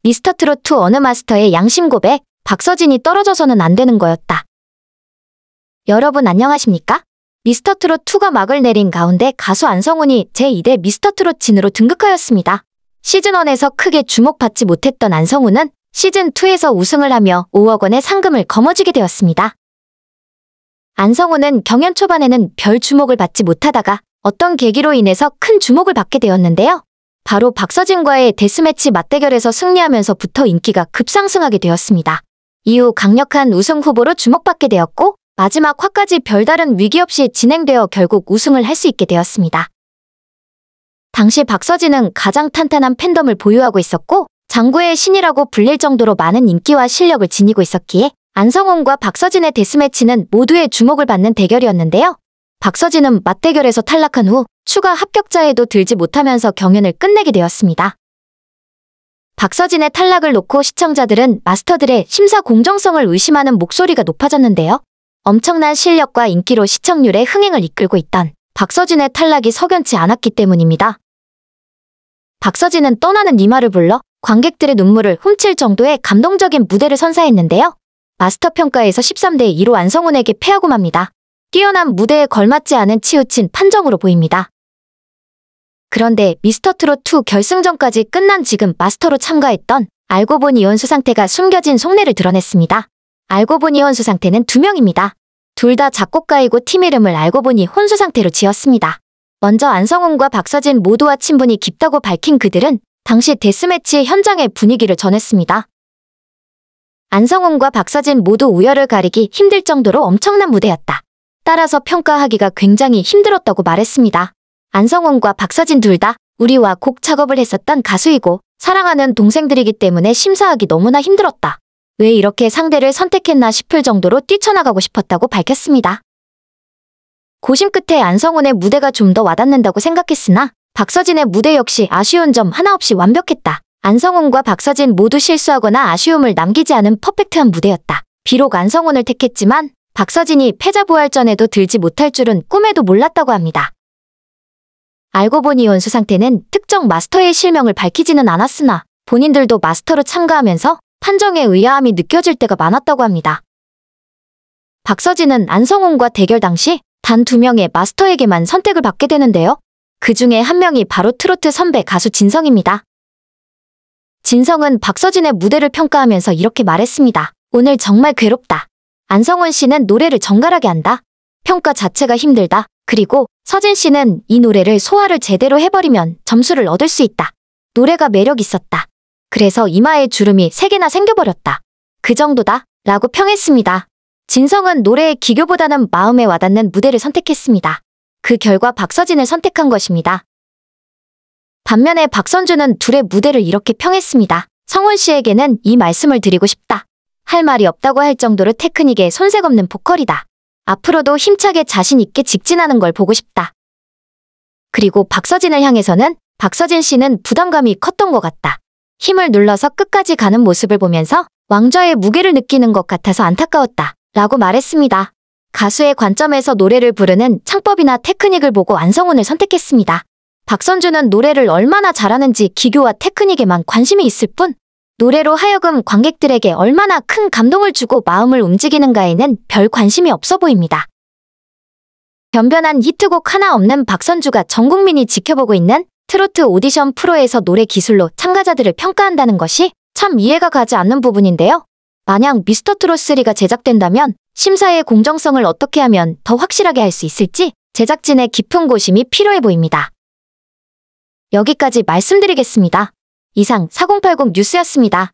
미스터트롯2 어느 마스터의 양심 고백, 박서진이 떨어져서는 안 되는 거였다. 여러분 안녕하십니까? 미스터트롯2가 막을 내린 가운데 가수 안성훈이 제2대 미스터트롯 진으로 등극하였습니다. 시즌1에서 크게 주목받지 못했던 안성훈은 시즌2에서 우승을 하며 5억 원의 상금을 거머쥐게 되었습니다. 안성훈은 경연 초반에는 별 주목을 받지 못하다가 어떤 계기로 인해서 큰 주목을 받게 되었는데요. 바로 박서진과의 데스매치 맞대결에서 승리하면서부터 인기가 급상승하게 되었습니다. 이후 강력한 우승 후보로 주목받게 되었고 마지막 화까지 별다른 위기 없이 진행되어 결국 우승을 할 수 있게 되었습니다. 당시 박서진은 가장 탄탄한 팬덤을 보유하고 있었고 장구의 신이라고 불릴 정도로 많은 인기와 실력을 지니고 있었기에 안성훈과 박서진의 데스매치는 모두의 주목을 받는 대결이었는데요. 박서진은 맞대결에서 탈락한 후 추가 합격자에도 들지 못하면서 경연을 끝내게 되었습니다. 박서진의 탈락을 놓고 시청자들은 마스터들의 심사 공정성을 의심하는 목소리가 높아졌는데요. 엄청난 실력과 인기로 시청률의 흥행을 이끌고 있던 박서진의 탈락이 석연치 않았기 때문입니다. 박서진은 떠나는 이마를 불러 관객들의 눈물을 훔칠 정도의 감동적인 무대를 선사했는데요. 마스터 평가에서 13대 2로 안성훈에게 패하고 맙니다. 뛰어난 무대에 걸맞지 않은 치우친 판정으로 보입니다. 그런데 미스터트롯2 결승전까지 끝난 지금 마스터로 참가했던 알고 보니 이혼수 상태가 숨겨진 속내를 드러냈습니다. 알고 보니 혼수 상태는 2명입니다. 둘 다 작곡가이고 팀 이름을 알고 보니 혼수 상태로 지었습니다. 먼저 안성훈과 박서진 모두와 친분이 깊다고 밝힌 그들은 당시 데스매치 현장의 분위기를 전했습니다. 안성훈과 박서진 모두 우열을 가리기 힘들 정도로 엄청난 무대였다. 따라서 평가하기가 굉장히 힘들었다고 말했습니다. 안성훈과 박서진 둘 다 우리와 곡 작업을 했었던 가수이고 사랑하는 동생들이기 때문에 심사하기 너무나 힘들었다. 왜 이렇게 상대를 선택했나 싶을 정도로 뛰쳐나가고 싶었다고 밝혔습니다. 고심 끝에 안성훈의 무대가 좀 더 와닿는다고 생각했으나 박서진의 무대 역시 아쉬운 점 하나 없이 완벽했다. 안성훈과 박서진 모두 실수하거나 아쉬움을 남기지 않은 퍼펙트한 무대였다. 비록 안성훈을 택했지만 박서진이 패자부활전에도 들지 못할 줄은 꿈에도 몰랐다고 합니다. 알고 보니 이혼수 상태는 특정 마스터의 실명을 밝히지는 않았으나 본인들도 마스터로 참가하면서 판정에 의아함이 느껴질 때가 많았다고 합니다. 박서진은 안성훈과 대결 당시 단 2명의 마스터에게만 선택을 받게 되는데요. 그 중에 한 명이 바로 트로트 선배 가수 진성입니다. 진성은 박서진의 무대를 평가하면서 이렇게 말했습니다. 오늘 정말 괴롭다. 안성훈 씨는 노래를 정갈하게 한다. 평가 자체가 힘들다. 그리고 서진 씨는 이 노래를 소화를 제대로 해버리면 점수를 얻을 수 있다. 노래가 매력 있었다. 그래서 이마에 주름이 3개나 생겨버렸다. 그 정도다 라고 평했습니다. 진성은 노래의 기교보다는 마음에 와닿는 무대를 선택했습니다. 그 결과 박서진을 선택한 것입니다. 반면에 박선주는 둘의 무대를 이렇게 평했습니다. 성훈 씨에게는 이 말씀을 드리고 싶다. 할 말이 없다고 할 정도로 테크닉에 손색 없는 보컬이다. 앞으로도 힘차게 자신 있게 직진하는 걸 보고 싶다. 그리고 박서진을 향해서는 박서진 씨는 부담감이 컸던 것 같다. 힘을 눌러서 끝까지 가는 모습을 보면서 왕좌의 무게를 느끼는 것 같아서 안타까웠다. 라고 말했습니다. 가수의 관점에서 노래를 부르는 창법이나 테크닉을 보고 안성훈을 선택했습니다. 박선주는 노래를 얼마나 잘하는지 기교와 테크닉에만 관심이 있을 뿐 노래로 하여금 관객들에게 얼마나 큰 감동을 주고 마음을 움직이는가에는 별 관심이 없어 보입니다. 변변한 히트곡 하나 없는 박선주가 전 국민이 지켜보고 있는 트로트 오디션 프로에서 노래 기술로 참가자들을 평가한다는 것이 참 이해가 가지 않는 부분인데요. 만약 미스터트롯3가 제작된다면 심사의 공정성을 어떻게 하면 더 확실하게 할 수 있을지 제작진의 깊은 고심이 필요해 보입니다. 여기까지 말씀드리겠습니다. 이상 4080 뉴스였습니다.